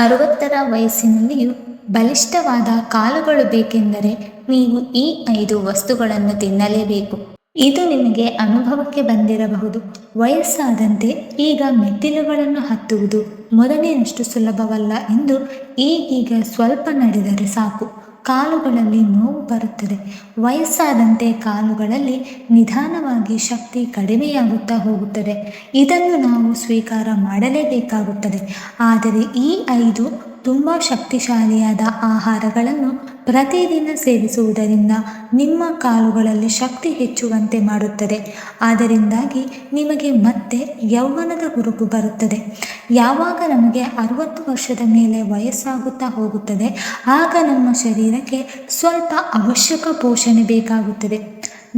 60ರ ವಯಸ್ಸಿನಲ್ಲಿಯೂ ಬಲಿಷ್ಠವಾದ ಕಾಲುಗಳು ಬೇಕೆಂದರೆ ನೀವು ಈ 5 ವಸ್ತುಗಳನ್ನು ತಿನ್ನಲೇಬೇಕು. ಇದು ನಿಮಗೆ ಅನುಭವಕ್ಕೆ ಬಂದಿರಬಹುದು. ವಯಸ್ಸಾದಂತೆ ಈಗ ಮೆಟ್ಟಿಲುಗಳನ್ನು ಹತ್ತುವುದು ಮೊದಲಿನಷ್ಟು ಸುಲಭವಲ್ಲ ಎಂದು ಈಗೀಗ ಸ್ವಲ್ಪ ನಡೆದರೆ ಸಾಕು ಕಾಲುಗಳಲ್ಲಿ ನೋವು ಬರುತ್ತದೆ. ವಯಸ್ಸಾದಂತೆ ಕಾಲುಗಳಲ್ಲಿ ನಿಧಾನವಾಗಿ ಶಕ್ತಿ ಕಡಿಮೆಯಾಗುತ್ತಾ ಹೋಗುತ್ತದೆ. ಇದನ್ನು ನಾವು ಸ್ವೀಕಾರ ಮಾಡಲೇಬೇಕಾಗುತ್ತದೆ. ಆದರೆ ಈ 5 ತುಂಬ ಶಕ್ತಿಶಾಲಿಯಾದ ಆಹಾರಗಳನ್ನು ಪ್ರತಿದಿನ ಸೇವಿಸುವುದರಿಂದ ನಿಮ್ಮ ಕಾಲುಗಳಲ್ಲಿ ಶಕ್ತಿ ಹೆಚ್ಚುವಂತೆ ಮಾಡುತ್ತದೆ. ಅದರಿಂದಾಗಿ ನಿಮಗೆ ಮತ್ತೆ ಯೌವನದ ಹುರುಪು ಬರುತ್ತದೆ. ಯಾವಾಗ ನಮಗೆ 60 ವರ್ಷದ ಮೇಲೆ ವಯಸ್ಸಾಗುತ್ತಾ ಹೋಗುತ್ತದೆ ಆಗ ನಮ್ಮ ಶರೀರಕ್ಕೆ ಸ್ವಲ್ಪ ಅವಶ್ಯಕ ಪೋಷಣೆ ಬೇಕಾಗುತ್ತದೆ.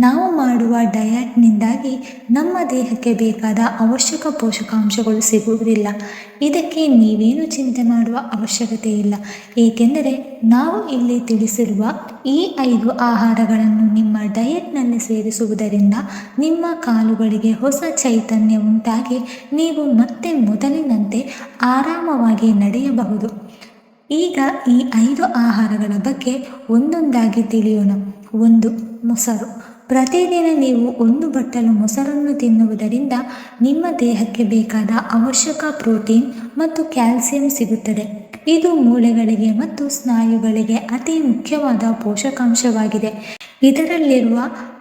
ನಾವು ಮಾಡುವ ಡಯಟ್ನಿಂದಾಗಿ ನಮ್ಮ ದೇಹಕ್ಕೆ ಬೇಕಾದ ಅವಶ್ಯಕ ಪೋಷಕಾಂಶಗಳು ಸಿಗುವುದಿಲ್ಲ. ಇದಕ್ಕೆ ನೀವೇನು ಚಿಂತೆ ಮಾಡುವ ಅವಶ್ಯಕತೆ ಇಲ್ಲ, ಏಕೆಂದರೆ ನಾವು ಇಲ್ಲಿ ತಿಳಿಸಿರುವ ಈ 5 ಆಹಾರಗಳನ್ನು ನಿಮ್ಮ ಡಯಟ್ನಲ್ಲಿ ಸೇರಿಸುವುದರಿಂದ ನಿಮ್ಮ ಕಾಲುಗಳಿಗೆ ಹೊಸ ಚೈತನ್ಯ ಉಂಟಾಗಿ ನೀವು ಮತ್ತೆ ಮೊದಲಿನಂತೆ ಆರಾಮವಾಗಿ ನಡೆಯಬಹುದು. ಈಗ ಈ 5 ಆಹಾರಗಳ ಬಗ್ಗೆ ಒಂದೊಂದಾಗಿ ತಿಳಿಯೋಣ. 1. ಮೊಸರು. ಪ್ರತಿದಿನ ನೀವು 1 ಬಟ್ಟಲು ಮೊಸರನ್ನು ತಿನ್ನುವುದರಿಂದ ನಿಮ್ಮ ದೇಹಕ್ಕೆ ಬೇಕಾದ ಅವಶ್ಯಕ ಪ್ರೋಟೀನ್ ಮತ್ತು ಕ್ಯಾಲ್ಸಿಯಂ ಸಿಗುತ್ತದೆ. ಇದು ಮೂಳೆಗಳಿಗೆ ಮತ್ತು ಸ್ನಾಯುಗಳಿಗೆ ಅತಿ ಮುಖ್ಯವಾದ ಪೋಷಕಾಂಶವಾಗಿದೆ. ಇದರಲ್ಲಿರುವ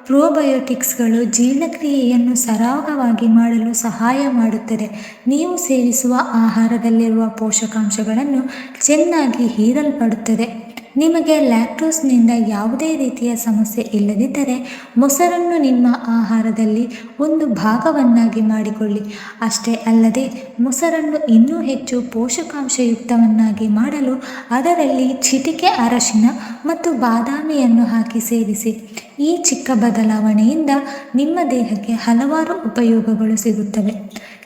ಪ್ರೋಬಯೋಟಿಕ್ಸ್ಗಳು ಜೀರ್ಣಕ್ರಿಯೆಯನ್ನು ಸರಾಗವಾಗಿ ಮಾಡಲು ಸಹಾಯ ಮಾಡುತ್ತದೆ. ನೀವು ಸೇವಿಸುವ ಆಹಾರದಲ್ಲಿರುವ ಪೋಷಕಾಂಶಗಳನ್ನು ಚೆನ್ನಾಗಿ ಹೀರಲ್ಪಡುತ್ತದೆ. ನಿಮಗೆ ಲ್ಯಾಕ್ಟೋಸ್ನಿಂದ ಯಾವುದೇ ರೀತಿಯ ಸಮಸ್ಯೆ ಇಲ್ಲದಿದ್ದರೆ ಮೊಸರನ್ನು ನಿಮ್ಮ ಆಹಾರದಲ್ಲಿ ಒಂದು ಭಾಗವನ್ನಾಗಿ ಮಾಡಿಕೊಳ್ಳಿ. ಅಷ್ಟೇ ಅಲ್ಲದೆ ಮೊಸರನ್ನು ಇನ್ನೂ ಹೆಚ್ಚು ಪೋಷಕಾಂಶಯುಕ್ತವನ್ನಾಗಿ ಮಾಡಲು ಅದರಲ್ಲಿ ಚಿಟಿಕೆ ಅರಶಿನ ಮತ್ತು ಬಾದಾಮಿಯನ್ನು ಹಾಕಿ ಸೇವಿಸಿ. ಈ ಚಿಕ್ಕ ಬದಲಾವಣೆಯಿಂದ ನಿಮ್ಮ ದೇಹಕ್ಕೆ ಹಲವಾರು ಉಪಯೋಗಗಳು ಸಿಗುತ್ತವೆ.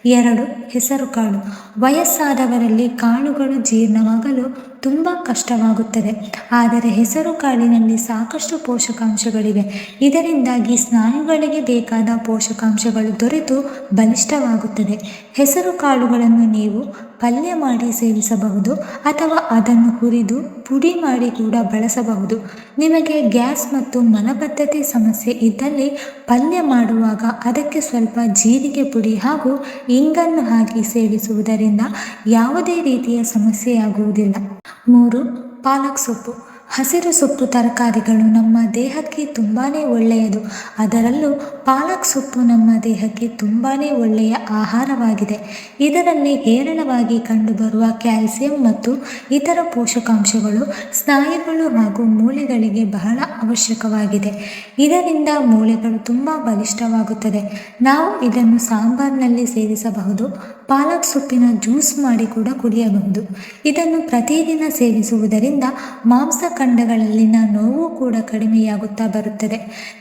2. ಹೆಸರುಕಾಳು. ವಯಸ್ಸಾದವರಲ್ಲಿ ಕಾಳುಗಳು ಜೀರ್ಣವಾಗಲು ತುಂಬ ಕಷ್ಟವಾಗುತ್ತದೆ. ಆದರೆ ಹೆಸರು ಕಾಳಿನಲ್ಲಿ ಸಾಕಷ್ಟು ಪೋಷಕಾಂಶಗಳಿವೆ. ಇದರಿಂದಾಗಿ ಸ್ನಾಯುಗಳಿಗೆ ಬೇಕಾದ ಪೋಷಕಾಂಶಗಳು ದೊರೆತು ಬಲಿಷ್ಠವಾಗುತ್ತದೆ. ಹೆಸರು ಕಾಳುಗಳನ್ನು ನೀವು ಪಲ್ಯ ಮಾಡಿ ಸೇವಿಸಬಹುದು ಅಥವಾ ಅದನ್ನು ಹುರಿದು ಪುಡಿ ಮಾಡಿ ಕೂಡ ಬಳಸಬಹುದು. ನಿಮಗೆ ಗ್ಯಾಸ್ ಮತ್ತು ಮಲಬದ್ಧತೆ ಸಮಸ್ಯೆ ಇದ್ದಲ್ಲಿ ಪಲ್ಯ ಮಾಡುವಾಗ ಅದಕ್ಕೆ ಸ್ವಲ್ಪ ಜೀರಿಗೆ ಪುಡಿ ಹಾಗೂ ಇಂಗನ್ನು ಹಾಕಿ ಸೇವಿಸುವುದರಿಂದ ಯಾವುದೇ ರೀತಿಯ ಸಮಸ್ಯೆಯಾಗುವುದಿಲ್ಲ. 3. ಪಾಲಕ್ ಸೊಪ್ಪು. ಹಸಿರು ಸೊಪ್ಪು ತರಕಾರಿಗಳು ನಮ್ಮ ದೇಹಕ್ಕೆ ತುಂಬಾ ಒಳ್ಳೆಯದು. ಅದರಲ್ಲೂ ಪಾಲಕ್ ಸೊಪ್ಪು ನಮ್ಮ ದೇಹಕ್ಕೆ ತುಂಬಾ ಒಳ್ಳೆಯ ಆಹಾರವಾಗಿದೆ. ಇದರಲ್ಲಿ ಹೇರಳವಾಗಿ ಕಂಡುಬರುವ ಕ್ಯಾಲ್ಸಿಯಂ ಮತ್ತು ಇತರ ಪೋಷಕಾಂಶಗಳು ಸ್ನಾಯುಗಳು ಹಾಗೂ ಮೂಳೆಗಳಿಗೆ ಬಹಳ ಅವಶ್ಯಕವಾಗಿದೆ. ಇದರಿಂದ ಮೂಳೆಗಳು ತುಂಬ ಬಲಿಷ್ಠವಾಗುತ್ತದೆ. ನಾವು ಇದನ್ನು ಸಾಂಬಾರ್ನಲ್ಲಿ ಸೇರಿಸಬಹುದು. ಪಾಲಕ್ ಸೊಪ್ಪಿನ ಜ್ಯೂಸ್ ಮಾಡಿ ಕೂಡ ಕುಡಿಯಬಹುದು. ಇದನ್ನು ಪ್ರತಿದಿನ ಸೇವಿಸುವುದರಿಂದ ಮಾಂಸಖಂಡಗಳಲ್ಲಿನ ನೋವು ಕೂಡ ಕಡಿಮೆಯಾಗುತ್ತಾ ಬರುತ್ತದೆ.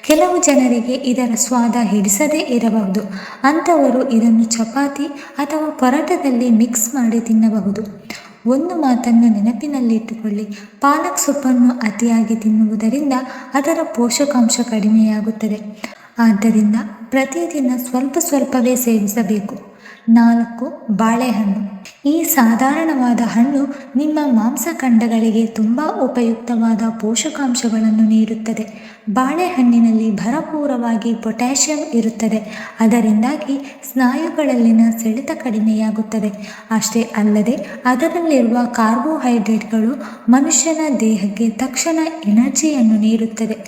ಕೆಲವು ಜನರಿಗೆ ಇದರ ಸ್ವಾದ ಹಿಡಿಸದೇ ಇರಬಹುದು. ಅಂಥವರು ಇದನ್ನು ಚಪಾತಿ ಅಥವಾ ಪರೋಟದಲ್ಲಿ ಮಿಕ್ಸ್ ಮಾಡಿ ತಿನ್ನಬಹುದು. ಒಂದು ಮಾತನ್ನು ನೆನಪಿನಲ್ಲಿಟ್ಟುಕೊಳ್ಳಿ, ಪಾಲಕ್ ಸೊಪ್ಪನ್ನು ಅತಿಯಾಗಿ ತಿನ್ನುವುದರಿಂದ ಅದರ ಪೋಷಕಾಂಶ ಕಡಿಮೆಯಾಗುತ್ತದೆ. ಆದ್ದರಿಂದ ಪ್ರತಿದಿನ ಸ್ವಲ್ಪ ಸ್ವಲ್ಪವೇ ಸೇವಿಸಬೇಕು. 4. ಬಾಳೆಹಣ್ಣು. ಈ ಸಾಧಾರಣವಾದ ಹಣ್ಣು ನಿಮ್ಮ ಮಾಂಸಖಂಡಗಳಿಗೆ ತುಂಬ ಉಪಯುಕ್ತವಾದ ಪೋಷಕಾಂಶಗಳನ್ನು ನೀಡುತ್ತದೆ. ಬಾಳೆಹಣ್ಣಿನಲ್ಲಿ ಭರಪೂರವಾಗಿ ಪೊಟ್ಯಾಷಿಯಂ ಇರುತ್ತದೆ. ಅದರಿಂದಾಗಿ ಸ್ನಾಯುಗಳಲ್ಲಿನ ಸೆಳೆತ ಕಡಿಮೆಯಾಗುತ್ತದೆ. ಅಷ್ಟೇ ಅಲ್ಲದೆ ಅದರಲ್ಲಿರುವ ಕಾರ್ಬೋಹೈಡ್ರೇಟ್ಗಳು ಮನುಷ್ಯನ ದೇಹಕ್ಕೆ ತಕ್ಷಣ ಎನರ್ಜಿಯನ್ನು ನೀಡುತ್ತದೆ.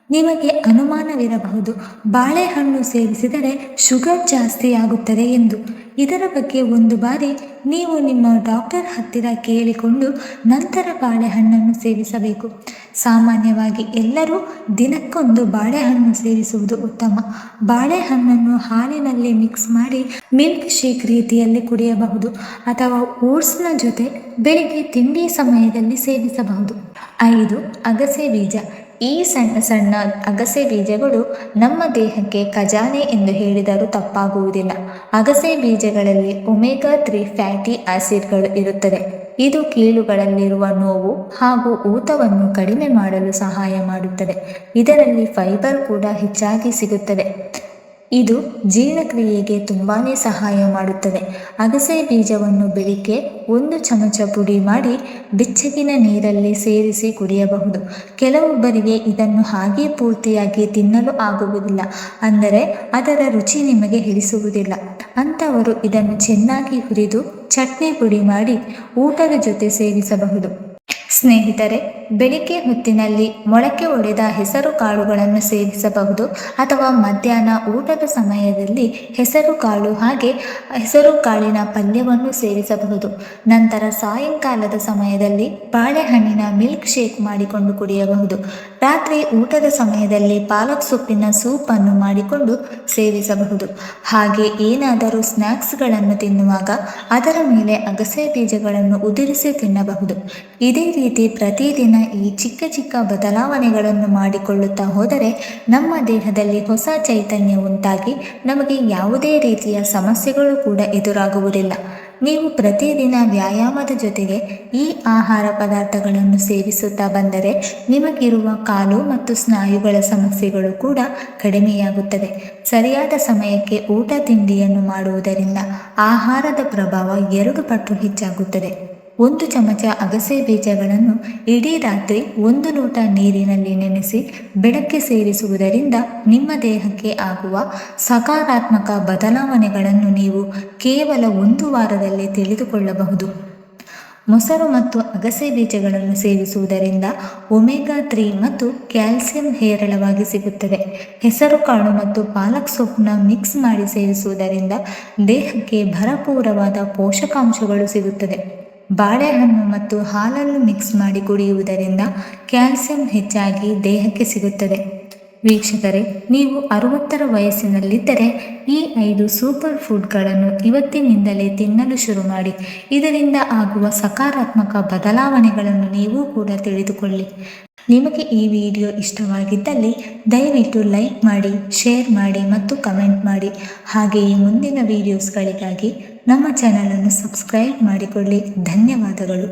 ನಿಮಗೆ ಅನುಮಾನವಿರಬಹುದು, ಬಾಳೆಹಣ್ಣು ಸೇವಿಸಿದರೆ ಶುಗರ್ ಜಾಸ್ತಿ ಆಗುತ್ತದೆ ಎಂದು. ಇದರ ಬಗ್ಗೆ ಒಂದು ಬಾರಿ ನೀವು ನಿಮ್ಮ ಡಾಕ್ಟರ್ ಹತ್ತಿರ ಕೇಳಿಕೊಂಡು ನಂತರ ಬಾಳೆಹಣ್ಣನ್ನು ಸೇವಿಸಬೇಕು. ಸಾಮಾನ್ಯವಾಗಿ ಎಲ್ಲರೂ ದಿನಕ್ಕೊಂದು ಬಾಳೆಹಣ್ಣು ಸೇವಿಸುವುದು ಉತ್ತಮ. ಬಾಳೆಹಣ್ಣನ್ನು ಹಾಲಿನಲ್ಲಿ ಮಿಕ್ಸ್ ಮಾಡಿ ಮಿಲ್ಕ್ ಶೇಕ್ ರೀತಿಯಲ್ಲಿ ಕುಡಿಯಬಹುದು ಅಥವಾ ಓಟ್ಸ್ನ ಜೊತೆ ಬೆಳಿಗ್ಗೆ ತಿಂಡಿ ಸಮಯದಲ್ಲಿ ಸೇವಿಸಬಹುದು. 5. ಅಗಸೆ ಬೀಜ. ಈ ಸಣ್ಣ ಸಣ್ಣ ಅಗಸೆ ಬೀಜಗಳು ನಮ್ಮ ದೇಹಕ್ಕೆ ಖಜಾನೆ ಎಂದು ಹೇಳಿದರೂ ತಪ್ಪಾಗುವುದಿಲ್ಲ. ಅಗಸೆ ಬೀಜಗಳಲ್ಲಿ ಒಮೆಗಾ 3 ಫ್ಯಾಟಿ ಆಸಿಡ್ಗಳು ಇರುತ್ತದೆ. ಇದು ಕೀಲುಗಳಲ್ಲಿರುವ ನೋವು ಹಾಗೂ ಊತವನ್ನು ಕಡಿಮೆ ಮಾಡಲು ಸಹಾಯ ಮಾಡುತ್ತದೆ. ಇದರಲ್ಲಿ ಫೈಬರ್ ಕೂಡ ಹೆಚ್ಚಾಗಿ ಸಿಗುತ್ತದೆ. ಇದು ಜೀರ್ಣಕ್ರಿಯೆಗೆ ತುಂಬಾ ಸಹಾಯ ಮಾಡುತ್ತದೆ. ಅಗಸೆ ಬೀಜವನ್ನು ಬೆಳಿಗ್ಗೆ 1 ಚಮಚ ಪುಡಿ ಮಾಡಿ ಬೆಚ್ಚಗಿನ ನೀರಲ್ಲಿ ಸೇರಿಸಿ ಕುಡಿಯಬಹುದು. ಕೆಲವೊಬ್ಬರಿಗೆ ಇದನ್ನು ಹಾಗೆ ಪೂರ್ತಿಯಾಗಿ ತಿನ್ನಲು ಆಗುವುದಿಲ್ಲ, ಅಂದರೆ ಅದರ ರುಚಿ ನಿಮಗೆ ಹಿಡಿಸುವುದಿಲ್ಲ. ಅಂಥವರು ಇದನ್ನು ಚೆನ್ನಾಗಿ ಹುರಿದು ಚಟ್ನಿ ಪುಡಿ ಮಾಡಿ ಊಟದ ಜೊತೆ ಸೇವಿಸಬಹುದು. ಸ್ನೇಹಿತರೆ, ಬೆಳಿಗ್ಗೆ ಹೊತ್ತಿನಲ್ಲಿ ಮೊಳಕೆ ಒಡೆದ ಹೆಸರು ಕಾಳುಗಳನ್ನು ಸೇವಿಸಬಹುದು, ಅಥವಾ ಮಧ್ಯಾಹ್ನ ಊಟದ ಸಮಯದಲ್ಲಿ ಹೆಸರು ಕಾಳು ಹಾಗೆ ಹೆಸರು ಕಾಳಿನ ಪಲ್ಯವನ್ನು ಸೇವಿಸಬಹುದು. ನಂತರ ಸಾಯಂಕಾಲದ ಸಮಯದಲ್ಲಿ ಬಾಳೆಹಣ್ಣಿನ ಮಿಲ್ಕ್ ಶೇಕ್ ಮಾಡಿಕೊಂಡು ಕುಡಿಯಬಹುದು. ರಾತ್ರಿ ಊಟದ ಸಮಯದಲ್ಲಿ ಪಾಲಕ್ ಸೊಪ್ಪಿನ ಸೂಪನ್ನು ಮಾಡಿಕೊಂಡು ಸೇವಿಸಬಹುದು. ಹಾಗೆ ಏನಾದರೂ ಸ್ನ್ಯಾಕ್ಸ್ಗಳನ್ನು ತಿನ್ನುವಾಗ ಅದರ ಮೇಲೆ ಅಗಸೆ ಬೀಜಗಳನ್ನು ಉದುರಿಸಿ ತಿನ್ನಬಹುದು. ಇದೇ ರೀತಿ ಪ್ರತಿದಿನ ಈ ಚಿಕ್ಕ ಚಿಕ್ಕ ಬದಲಾವಣೆಗಳನ್ನು ಮಾಡಿಕೊಳ್ಳುತ್ತಾ ಹೋದರೆ ನಮ್ಮ ದೇಹದಲ್ಲಿ ಹೊಸ ಚೈತನ್ಯ ಉಂಟಾಗಿ ನಮಗೆ ಯಾವುದೇ ರೀತಿಯ ಸಮಸ್ಯೆಗಳು ಕೂಡ ಎದುರಾಗುವುದಿಲ್ಲ. ನೀವು ಪ್ರತಿದಿನ ವ್ಯಾಯಾಮದ ಜೊತೆಗೆ ಈ ಆಹಾರ ಪದಾರ್ಥಗಳನ್ನು ಸೇವಿಸುತ್ತಾ ಬಂದರೆ ನಿಮಗಿರುವ ಕಾಲು ಮತ್ತು ಸ್ನಾಯುಗಳ ಸಮಸ್ಯೆಗಳು ಕೂಡ ಕಡಿಮೆಯಾಗುತ್ತದೆ. ಸರಿಯಾದ ಸಮಯಕ್ಕೆ ಊಟ ತಿಂಡಿಯನ್ನು ಮಾಡುವುದರಿಂದ ಆಹಾರದ ಪ್ರಭಾವ 2 ಪಟ್ಟು ಹೆಚ್ಚಾಗುತ್ತದೆ. 1 ಚಮಚ ಅಗಸೆ ಬೀಜಗಳನ್ನು ಇಡೀ ರಾತ್ರಿ 1 ಲೋಟ ನೀರಿನಲ್ಲಿ ನೆನೆಸಿ ಬೆಳಗ್ಗೆ ಸೇವಿಸುವುದರಿಂದ ನಿಮ್ಮ ದೇಹಕ್ಕೆ ಆಗುವ ಸಕಾರಾತ್ಮಕ ಬದಲಾವಣೆಗಳನ್ನು ನೀವು ಕೇವಲ 1 ವಾರದಲ್ಲಿ ತಿಳಿದುಕೊಳ್ಳಬಹುದು. ಮೊಸರು ಮತ್ತು ಅಗಸೆ ಬೀಜಗಳನ್ನು ಸೇವಿಸುವುದರಿಂದ ಒಮೆಗಾ 3 ಮತ್ತು ಕ್ಯಾಲ್ಸಿಯಂ ಹೇರಳವಾಗಿ ಸಿಗುತ್ತದೆ. ಹೆಸರು ಕಾಳು ಮತ್ತು ಪಾಲಕ್ ಸೊಪ್ಪನ್ನ ಮಿಕ್ಸ್ ಮಾಡಿ ಸೇವಿಸುವುದರಿಂದ ದೇಹಕ್ಕೆ ಭರಪೂರವಾದ ಪೋಷಕಾಂಶಗಳು ಸಿಗುತ್ತದೆ. ಬಾಳೆಹಣ್ಣು ಮತ್ತು ಹಾಲನ್ನು ಮಿಕ್ಸ್ ಮಾಡಿ ಕುಡಿಯುವುದರಿಂದ ಕ್ಯಾಲ್ಸಿಯಂ ಹೆಚ್ಚಾಗಿ ದೇಹಕ್ಕೆ ಸಿಗುತ್ತದೆ. ವೀಕ್ಷಕರೇ, ನೀವು 60ರ ವಯಸ್ಸಿನಲ್ಲಿದ್ದರೆ ಈ 5 ಸೂಪರ್ ಫುಡ್ಗಳನ್ನು ಇವತ್ತಿನಿಂದಲೇ ತಿನ್ನಲು ಶುರು ಮಾಡಿ. ಇದರಿಂದ ಆಗುವ ಸಕಾರಾತ್ಮಕ ಬದಲಾವಣೆಗಳನ್ನು ನೀವು ಕೂಡ ತಿಳಿದುಕೊಳ್ಳಿ. ನಿಮಗೆ ಈ ವಿಡಿಯೋ ಇಷ್ಟವಾಗಿದ್ದಲ್ಲಿ ದಯವಿಟ್ಟು ಲೈಕ್ ಮಾಡಿ, ಶೇರ್ ಮಾಡಿ ಮತ್ತು ಕಮೆಂಟ್ ಮಾಡಿ. ಹಾಗೆಯೇ ಮುಂದಿನ ವಿಡಿಯೋಸ್ಗಳಿಗಾಗಿ ನಮ್ಮ ಚಾನಲನ್ನು ಸಬ್ಸ್ಕ್ರೈಬ್ ಮಾಡಿಕೊಳ್ಳಿ. ಧನ್ಯವಾದಗಳು.